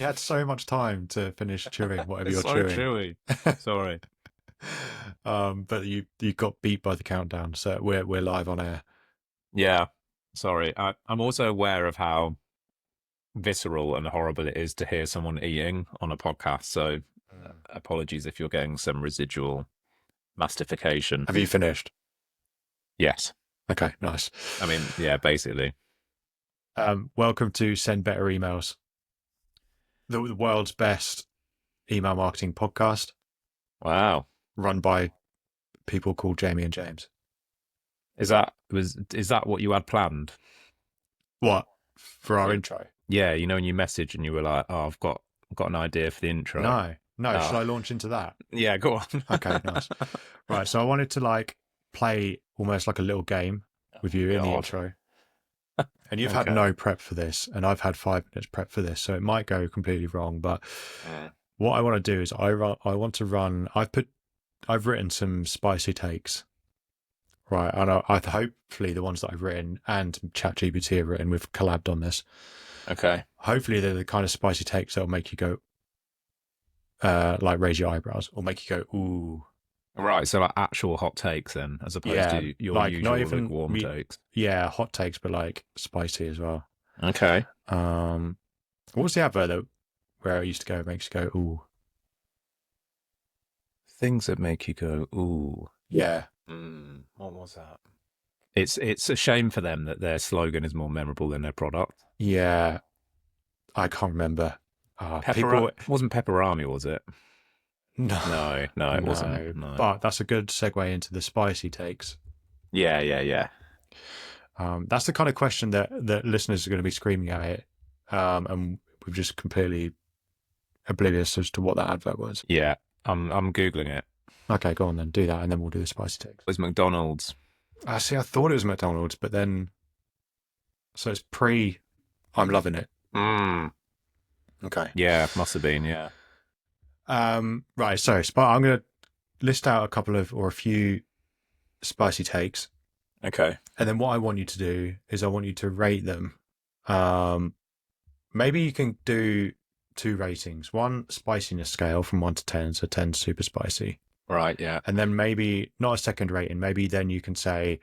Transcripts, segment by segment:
You had so much time to finish chewing whatever It's you're so chewing. chewy. Sorry. But you got beat by the countdown, so we're live on air. Yeah, sorry. I'm also aware of how visceral and horrible it is to hear someone eating on a podcast. So apologies if you're getting some residual mastification. Have you finished? Yes. Okay, nice. I mean, yeah, basically. Welcome to Send Better Emails, the world's best email marketing podcast, Wow. run by people called Jamie and James. Is that what you had planned? What for our Yeah. intro? Yeah, you know, when you message and you were like, "Oh, I've got an idea for the intro." No. Should Oh. I launch into that? Yeah, go on. Okay, nice. Right, so I wanted to like play almost like a little game with you in the God. intro. And you've had Okay. no prep for this, and I've had 5 minutes prep for this, so it might go completely wrong. But what I want to do is I want to run. I've written some spicy takes, right? And I hopefully the ones that I've written and ChatGPT have written, we've collabed on this. Okay. Hopefully they're the kind of spicy takes that'll make you go, like raise your eyebrows, or make you go, ooh. Right, so like actual hot takes then, as opposed Yeah, to your like not usual even lukewarm takes. Yeah, hot takes, but like spicy as well. Okay. What was the advert that where it used to go? It makes you go, ooh. Things that make you go, ooh. Yeah. What was that? It's a shame for them that their slogan is more memorable than their product. Yeah. I can't remember. Wasn't Pepperami, was it? No, No, it wasn't. No. But that's a good segue into the spicy takes. Yeah. That's the kind of question that listeners are going to be screaming at it, and we're just completely oblivious as to what that advert was. Yeah, I'm googling it. Okay, go on then, do that, and then we'll do the spicy takes. It was McDonald's. I see. I thought it was McDonald's, but then so it's pre. I'm loving it. Okay. Yeah, must have been. Yeah. Right. So, I'm going to list out a few spicy takes. Okay. And then what I want you to do is I want you to rate them. Maybe you can do 2 ratings. One spiciness scale from 1 to 10. So 10 super spicy. Right. Yeah. And then maybe not a second rating. Maybe then you can say,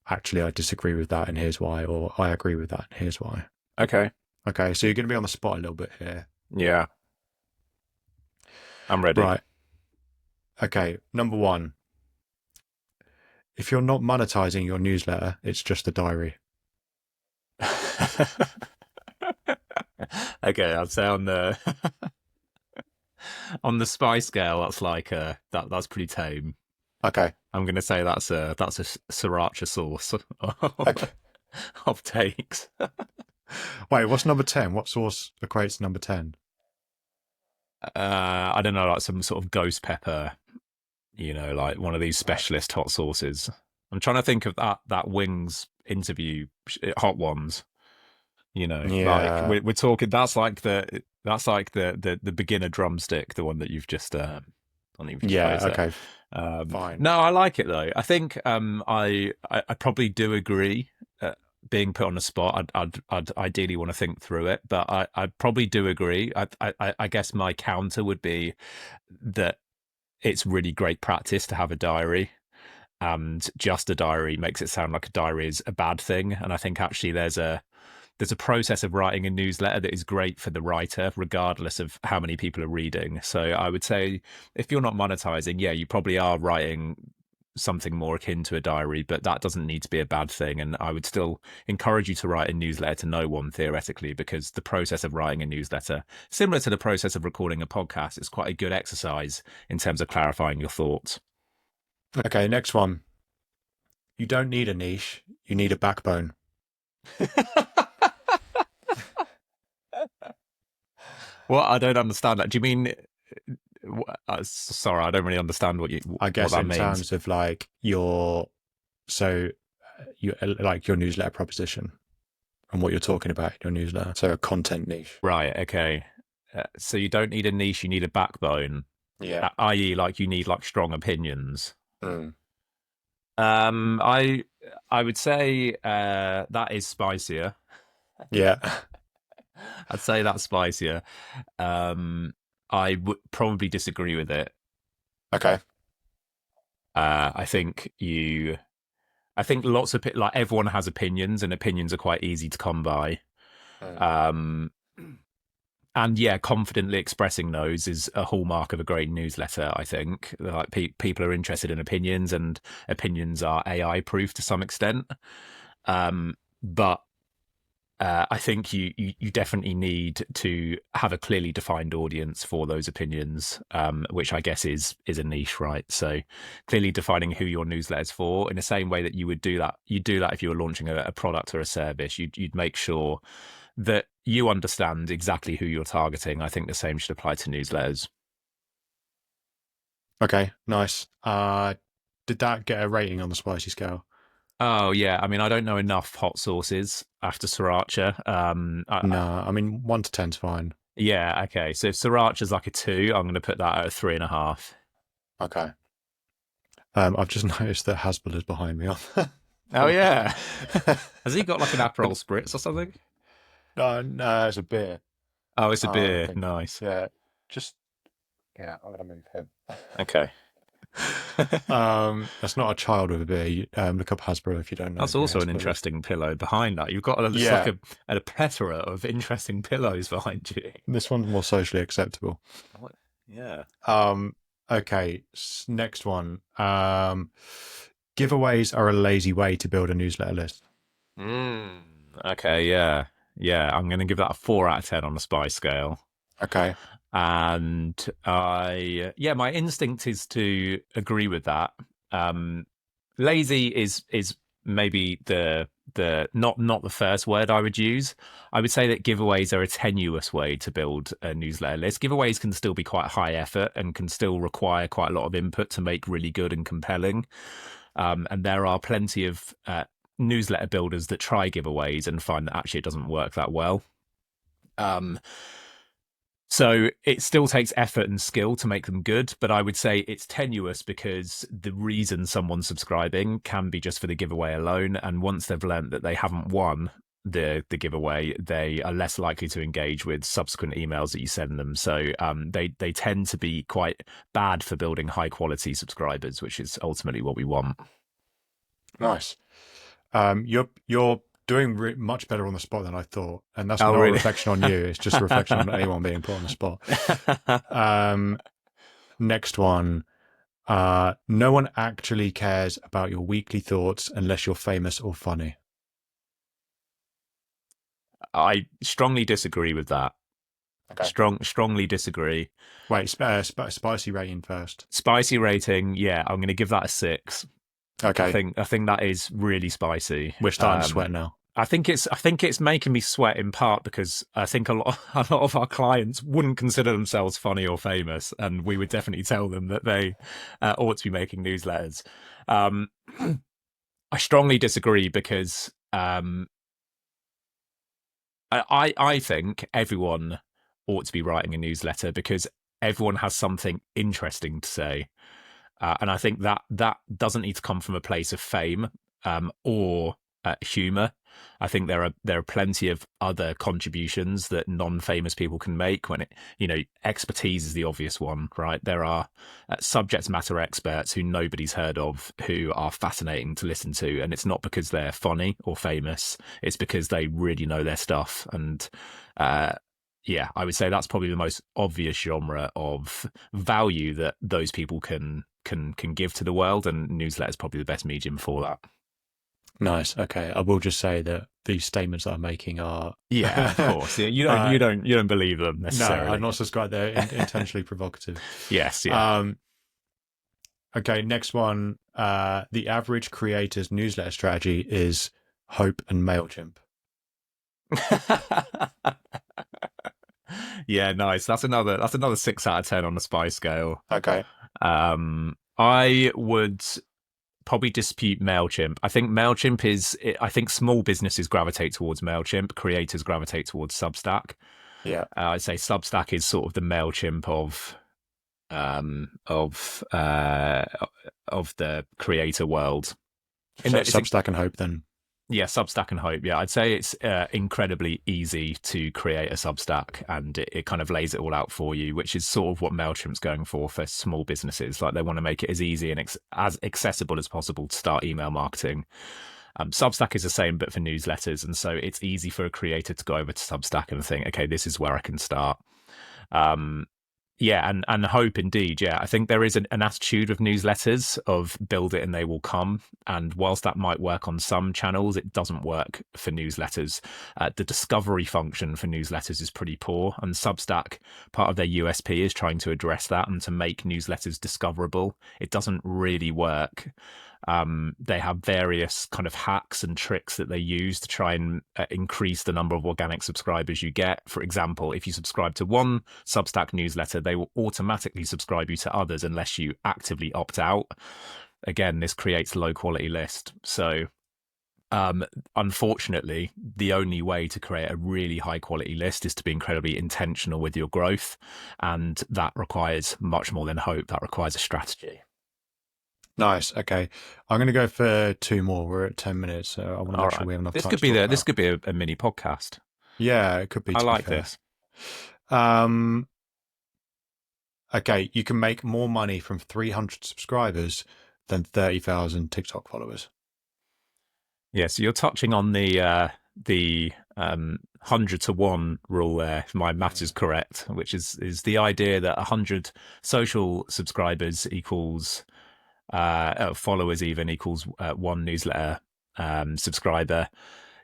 actually, I disagree with that and here's why, or I agree with that and here's why. Okay. Okay. So you're going to be on the spot a little bit here. Yeah. I'm ready. Right. Okay. Number 1. If you're not monetizing your newsletter, it's just a diary. Okay, I'd say on the on the spice scale, that's like that's pretty tame. Okay. I'm gonna say that's a sriracha sauce of takes. Wait, what's number 10? What sauce equates to number 10? I don't know, like some sort of ghost pepper, like one of these specialist hot sauces. I'm trying to think of that Wings interview hot ones. Yeah. Like we're talking. That's like the beginner drumstick, the one that you've just Yeah. played Okay. there. Fine. No, I like it though. I think I probably do agree. Being put on the spot, I'd ideally want to think through it, but I probably do agree. I guess my counter would be that it's really great practice to have a diary, and just a diary makes it sound like a diary is a bad thing. And I think actually there's a process of writing a newsletter that is great for the writer, regardless of how many people are reading. So I would say if you're not monetizing, yeah, you probably are writing something more akin to a diary, but that doesn't need to be a bad thing. And I would still encourage you to write a newsletter to no one, theoretically, because the process of writing a newsletter, similar to the process of recording a podcast, is quite a good exercise in terms of clarifying your thoughts. Okay, next one. You don't need a niche, you need a backbone. Well, I don't understand that. Do you mean... sorry, I don't really understand what I guess what that in means. terms of like your newsletter proposition and what you're talking about in your newsletter. So a content niche. Right. Okay. So you don't need a niche; you need a backbone. Yeah. I.e., like you need like strong opinions. Mm. I would say that is spicier. Yeah. I'd say that's spicier. I would probably disagree with it. Okay. I think I think lots of like everyone has opinions, and opinions are quite easy to come by. Mm. Um, and yeah, confidently expressing those is a hallmark of a great newsletter. I think like people are interested in opinions, and opinions are AI proof to some extent. But I think you definitely need to have a clearly defined audience for those opinions, which I guess is a niche, right? So clearly defining who your newsletter's for, in the same way that you would do that, you'd do that if you were launching a product or a service. You'd make sure that you understand exactly who you're targeting. I think the same should apply to newsletters. Okay, nice. Did that get a rating on the spicy scale? Oh yeah, I mean I don't know enough hot sauces after sriracha. No, I mean 1 to 10's fine. Yeah, okay. So if sriracha's like a 2, I'm going to put that at a 3.5. Okay. I've just noticed that Hasbull is behind me on Oh yeah, has he got like an Aperol spritz or something? No, no, it's a beer. Oh, it's a I beer. think. Nice. Yeah, just I'm gonna move him. Okay. That's not a child with a beer. Look up Hasbro if you don't know That's who also an Hasbro is. interesting pillow behind that. You've got just Yeah, like a plethora of interesting pillows behind you. this one's more socially acceptable. Yeah. Okay, next one. Giveaways are a lazy way to build a newsletter list. Okay. Yeah. Yeah. I'm going to give that a 4 out of 10 on the SPY scale. Okay. And my instinct is to agree with that. Lazy is maybe the not the first word I would use. I would say that giveaways are a tenuous way to build a newsletter list. Giveaways can still be quite high effort and can still require quite a lot of input to make really good and compelling. And there are plenty of newsletter builders that try giveaways and find that actually it doesn't work that well. So it still takes effort and skill to make them good, but I would say it's tenuous because the reason someone's subscribing can be just for the giveaway alone. And once they've learned that they haven't won the giveaway, they are less likely to engage with subsequent emails that you send them. So they tend to be quite bad for building high quality subscribers, which is ultimately what we want. Nice. You're doing much better on the spot than I thought, and that's Oh, not really? a reflection on you. It's just a reflection on anyone being put on the spot. Next one. No one actually cares about your weekly thoughts unless you're famous or funny. I strongly disagree with that. Okay. Strongly disagree. Wait, spicy rating first. Spicy rating, yeah, I'm going to give that a 6. Okay. I think that is really spicy. We're starting to sweat now. I think it's making me sweat in part because I think a lot of our clients wouldn't consider themselves funny or famous, and we would definitely tell them that they ought to be making newsletters. I strongly disagree because I think everyone ought to be writing a newsletter because everyone has something interesting to say. And I think that doesn't need to come from a place of fame or humor. I think there are plenty of other contributions that non-famous people can make. When expertise is the obvious one, right? There are subject matter experts who nobody's heard of who are fascinating to listen to, and it's not because they're funny or famous. It's because they really know their stuff. And I would say that's probably the most obvious genre of value that those people can give to the world, and newsletter is probably the best medium for that. Nice. Okay, I will just say that these statements that I'm making are of course. You don't believe them necessarily. No, I'm not subscribed. They're intentionally provocative. Yes. Yeah. Okay. Next one. The average creator's newsletter strategy is Hope and Mailchimp. Yeah. Nice. That's another 6 out of 10 on the SPY scale. Okay. I would probably dispute MailChimp. I think small businesses gravitate towards MailChimp, creators gravitate towards Substack. Yeah. I'd say Substack is sort of the MailChimp of the creator world. So Substack and Hope then. Yeah, Substack and Hope. Yeah, I'd say it's incredibly easy to create a Substack, and it kind of lays it all out for you, which is sort of what MailChimp's going for small businesses. Like, they want to make it as easy and as accessible as possible to start email marketing. Substack is the same, but for newsletters. And so it's easy for a creator to go over to Substack and think, okay, this is where I can start. Yeah, and Hope, indeed. Yeah, I think there is an attitude of newsletters of build it and they will come. And whilst that might work on some channels, it doesn't work for newsletters. The discovery function for newsletters is pretty poor. And Substack, part of their USP is trying to address that and to make newsletters discoverable. It doesn't really work. They have various kind of hacks and tricks that they use to try and increase the number of organic subscribers you get. For example, if you subscribe to one Substack newsletter, they will automatically subscribe you to others unless you actively opt out. Again, this creates a low quality list. So unfortunately, the only way to create a really high quality list is to be incredibly intentional with your growth. And that requires much more than Hope. That requires a strategy. Nice. Okay, I'm going to go for 2 more. We're at 10 minutes, so I want to make sure we have enough time. This could be a mini podcast. Yeah, it could be. I like this. Okay, you can make more money from 300 subscribers than 30,000 TikTok followers. Yeah, so you're touching on the 100 to 1 rule there, if my math is correct, which is the idea that 100 social subscribers equals followers even equals 1 newsletter subscriber.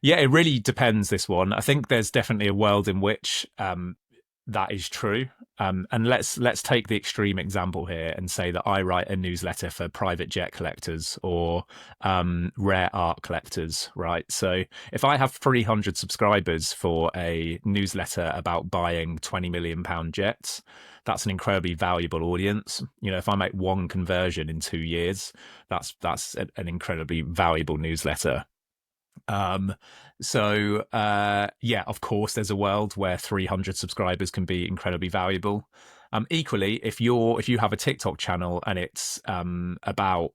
Yeah, it really depends, this one. I think there's definitely a world in which that is true. And let's take the extreme example here and say that I write a newsletter for private jet collectors or rare art collectors, right? So if I have 300 subscribers for a newsletter about buying £20 million jets, that's an incredibly valuable audience. You know, if I make 1 conversion in 2 years, that's an incredibly valuable newsletter. Yeah, of course, there's a world where 300 subscribers can be incredibly valuable. Equally, if you have a TikTok channel and it's about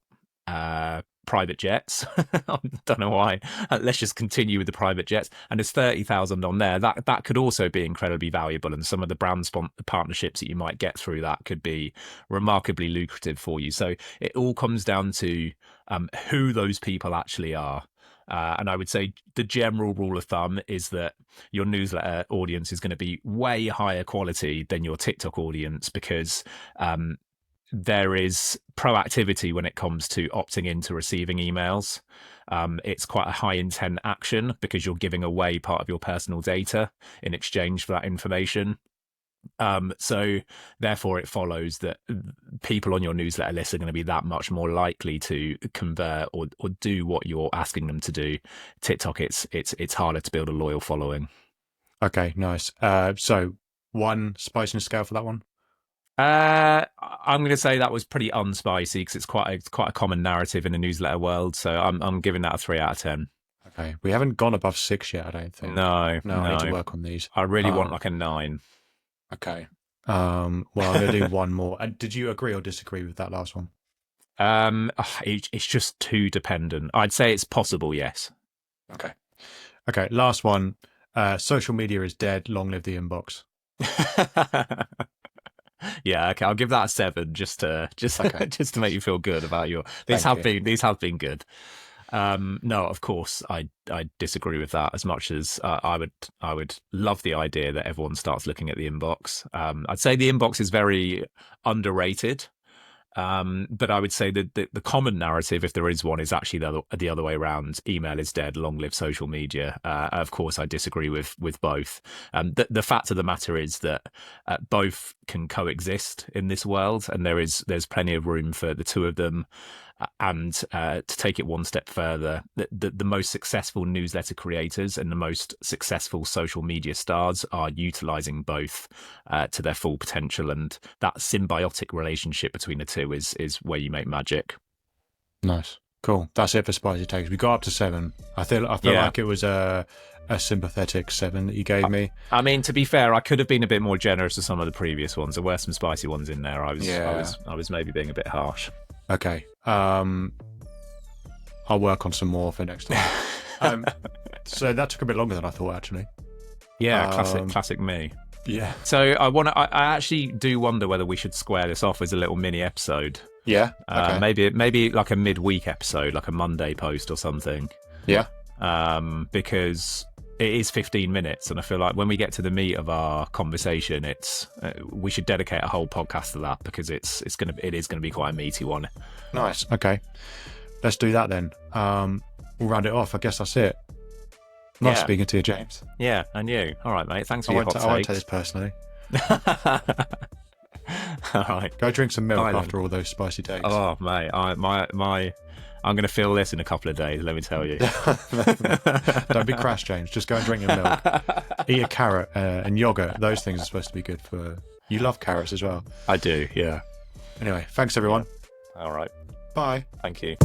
private jets, I don't know why. Let's just continue with the private jets. And there's 30,000 on there. That could also be incredibly valuable, and some of the brand partnerships that you might get through that could be remarkably lucrative for you. So it all comes down to who those people actually are. And I would say the general rule of thumb is that your newsletter audience is going to be way higher quality than your TikTok audience, because there is proactivity when it comes to opting into receiving emails. It's quite a high intent action because you're giving away part of your personal data in exchange for that information. So therefore it follows that people on your newsletter list are going to be that much more likely to convert or do what you're asking them to do. TikTok, it's harder to build a loyal following. Okay, nice. So 1 spiciness scale for that one? I'm going to say that was pretty unspicy because it's quite a common narrative in the newsletter world. So I'm giving that a 3 out of 10. Okay, we haven't gone above 6 yet, I don't think. No. I need to work on these. I really want like a 9. Okay. Well, I'm going to do 1 more. And did you agree or disagree with that last one? It's just too dependent. I'd say it's possible, yes. Okay. Last one. Social media is dead. Long live the inbox. Yeah, okay. I'll give that a 7 just to make you feel good about your. These have been good. No, of course, I disagree with that as much as I would love the idea that everyone starts looking at the inbox. I'd say the inbox is very underrated. But I would say that the common narrative, if there is one, is actually the other way around. Email is dead. Long live social media. Of course, I disagree with both. The fact of the matter is that both can coexist in this world, and there's plenty of room for the two of them. And to take it one step further, the most successful newsletter creators and the most successful social media stars are utilizing both to their full potential, and that symbiotic relationship between the two is where you make magic. Nice, cool. That's it for spicy takes. We got up to 7. I feel like it was a sympathetic 7 that you gave me. I mean, to be fair, I could have been a bit more generous to some of the previous ones. There were some spicy ones in there. I was maybe being a bit harsh. Okay. I'll work on some more for next time. So that took a bit longer than I thought, actually. Yeah, classic me. Yeah. So I actually do wonder whether we should square this off as a little mini episode. Yeah. Okay. Maybe like a midweek episode, like a Monday post or something. Yeah. Because it is 15 minutes, and I feel like when we get to the meat of our conversation, we should dedicate a whole podcast to that, because it is gonna be quite a meaty one. Nice. Okay. Let's do that then. We'll round it off. I guess that's it. Nice speaking to you, James. Yeah, and you. All right, mate. Thanks for your hot takes. I won't take this personally. All right. Go drink some milk after all those spicy takes. Oh, mate. I'm going to feel this in a couple of days, let me tell you. Don't be crass, James. Just go and drink your milk. Eat a carrot and yogurt. Those things are supposed to be good for... You love carrots as well. I do, yeah. Anyway, thanks, everyone. All right. Bye. Thank you.